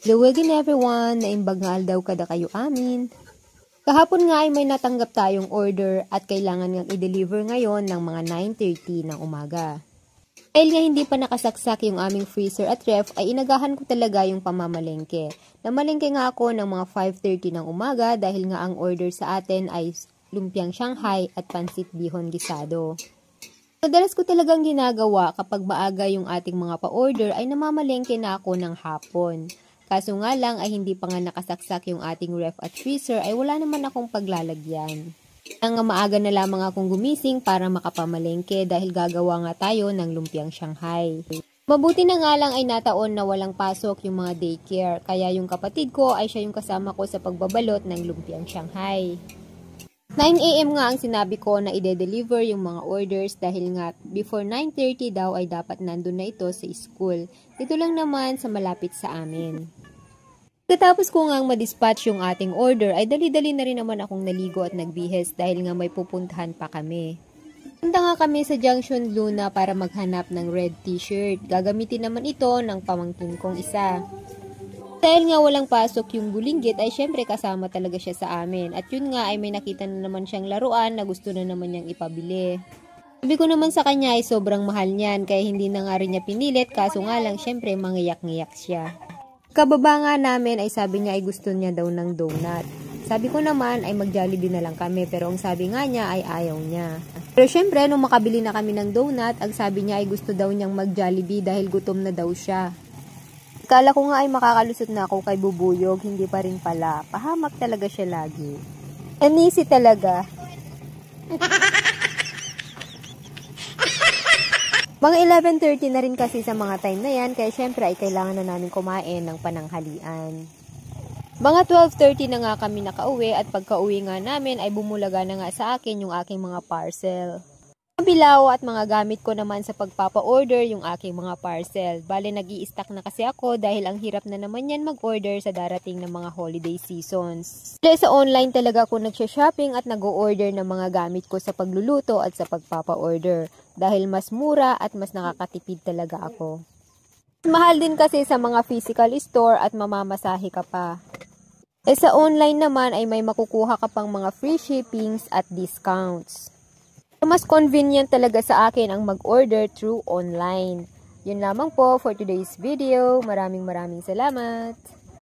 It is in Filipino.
Hello again everyone, naimbag nga daw kada kayo amin. Kahapon nga ay may natanggap tayong order at kailangan ngang i-deliver ngayon ng mga 9:30 ng umaga. Dahil nga hindi pa nakasaksak yung aming freezer at ref ay inagahan ko talaga yung pamamalengke. Namalengke nga ako ng mga 5:30 ng umaga dahil nga ang order sa atin ay lumpiang Shanghai at pansit bihon gisado. Madalas ko talagang ginagawa kapag maaga yung ating mga pa-order ay namamalengke na ako ng hapon. Kaso nga lang ay hindi pa nga nakasaksak yung ating ref at freezer ay wala naman akong paglalagyan. Ang maaga na lamang akong gumising para makapamalengke dahil gagawa nga tayo ng lumpiang Shanghai. Mabuti na nga lang ay nataon na walang pasok yung mga daycare kaya yung kapatid ko ay siya yung kasama ko sa pagbabalot ng lumpiang Shanghai. 9 AM nga ang sinabi ko na ide-deliver yung mga orders dahil nga before 9:30 daw ay dapat nandun na ito sa school. Dito lang naman sa malapit sa amin. Pagkatapos ko nga ma-dispatch yung ating order ay dali-dali na rin naman akong naligo at nagbihes dahil nga may pupuntahan pa kami. Punta nga kami sa Junction Luna para maghanap ng red t-shirt. Gagamitin naman ito ng pamangkin kong isa. Dahil nga walang pasok yung bulinggit ay syempre kasama talaga siya sa amin. At yun nga ay may nakita na naman siyang laruan na gusto na naman niyang ipabili. Sabi ko naman sa kanya ay sobrang mahal niyan kaya hindi na nga rin niya pinilit kaso nga lang syempre mangiyak-ngiyak siya. Kababa nga namin ay sabi niya ay gusto niya daw ng donut. Sabi ko naman ay mag-Jollibee na lang kami pero ang sabi nga niya ay ayaw niya. Pero syempre nung makabili na kami ng donut, ang sabi niya ay gusto daw niyang mag-Jollibee dahil gutom na daw siya. Akala ko nga ay makakalusot na ako kay Bubuyog, hindi pa rin pala. Pahamak talaga siya lagi. Anisi talaga. Mga 11:30 na rin kasi sa mga time na yan, kaya syempre ay kailangan na namin kumain ng pananghalian. Mga 12:30 na nga kami nakauwi at pagka-uwi nga namin ay bumulaga na nga sa akin yung aking mga parcel. Mga bilao at mga gamit ko naman sa pagpapa-order yung aking mga parcel. Bale nag-i-stock na kasi ako dahil ang hirap na naman yan mag-order sa darating ng mga holiday seasons. Dahil sa online talaga ako nagsha-shopping at nag-o-order ng mga gamit ko sa pagluluto at sa pagpapa-order. Dahil mas mura at mas nakakatipid talaga ako. Mahal din kasi sa mga physical store at mamamasahe ka pa. Sa online naman ay may makukuha ka pang mga free shippings at discounts. Mas convenient talaga sa akin ang mag-order through online. Yun lamang po for today's video. Maraming salamat.